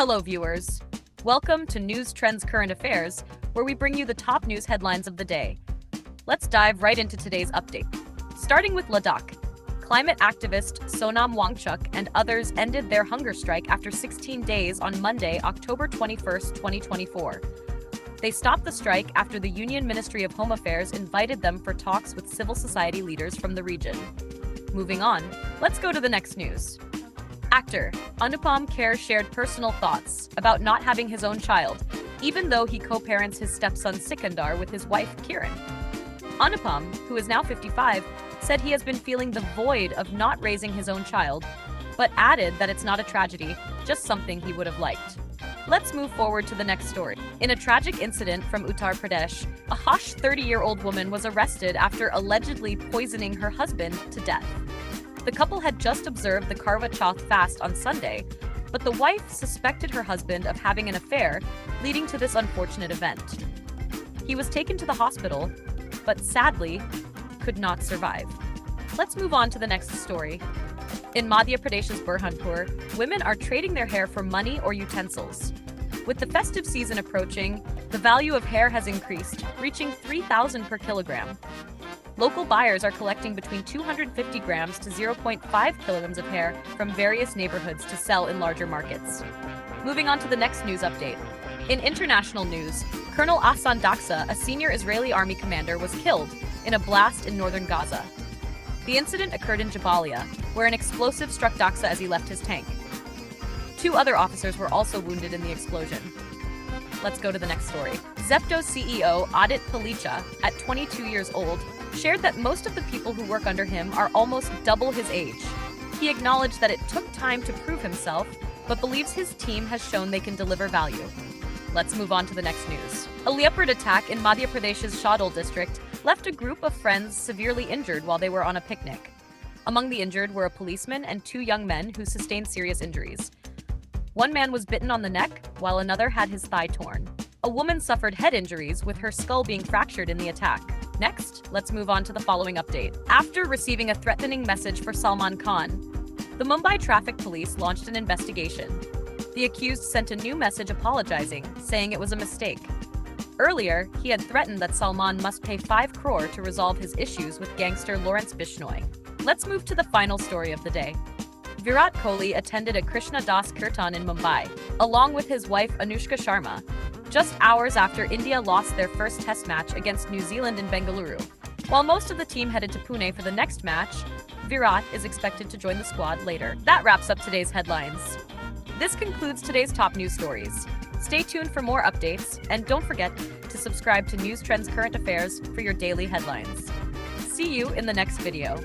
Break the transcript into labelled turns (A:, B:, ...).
A: Hello, viewers. Welcome to News Trends Current Affairs, where we bring you the top news headlines of the day. Let's dive right into today's update. Starting with Ladakh. Climate activist Sonam Wangchuk and others ended their hunger strike after 16 days on Monday, October 21, 2024. They stopped the strike after the Union Ministry of Home Affairs invited them for talks with civil society leaders from the region. Moving on, let's go to the next news. Actor Anupam Kher shared personal thoughts about not having his own child, even though he co-parents his stepson Sikandar with his wife Kiran. Anupam, who is now 55, said he has been feeling the void of not raising his own child, but added that it's not a tragedy, just something he would have liked. Let's move forward to the next story. In a tragic incident from Uttar Pradesh, a hush 30-year-old woman was arrested after allegedly poisoning her husband to death. The couple had just observed the Karwa Chauth fast on Sunday, but the wife suspected her husband of having an affair, leading to this unfortunate event. He was taken to the hospital, but sadly, could not survive. Let's move on to the next story. In Madhya Pradesh's Burhanpur, women are trading their hair for money or utensils. With the festive season approaching, the value of hair has increased, reaching 3,000 per kilogram. Local buyers are collecting between 250 grams to 0.5 kilograms of hair from various neighborhoods to sell in larger markets. Moving on to the next news update. In international news, Colonel Ahsan Daksa, a senior Israeli army commander, was killed in a blast in northern Gaza. The incident occurred in Jabalia, where an explosive struck Daksa as he left his tank. 2 other officers were also wounded in the explosion. Let's go to the next story. Zepto's CEO, Adit Palicha, at 22 years old, shared that most of the people who work under him are almost double his age. He acknowledged that it took time to prove himself, but believes his team has shown they can deliver value. Let's move on to the next news. A leopard attack in Madhya Pradesh's Shadol district left a group of friends severely injured while they were on a picnic. Among the injured were a policeman and 2 young men who sustained serious injuries. One man was bitten on the neck, while another had his thigh torn. A woman suffered head injuries, with her skull being fractured in the attack. Next, let's move on to the following update. After receiving a threatening message for Salman Khan, the Mumbai Traffic Police launched an investigation. The accused sent a new message apologizing, saying it was a mistake. Earlier, he had threatened that Salman must pay 5 crore to resolve his issues with gangster Lawrence Bishnoi. Let's move to the final story of the day. Virat Kohli attended a Krishna Das Kirtan in Mumbai, along with his wife Anushka Sharma, just hours after India lost their first test match against New Zealand in Bengaluru. While most of the team headed to Pune for the next match, Virat is expected to join the squad later. That wraps up today's headlines. This concludes today's top news stories. Stay tuned for more updates, and don't forget to subscribe to News Trends Current Affairs for your daily headlines. See you in the next video.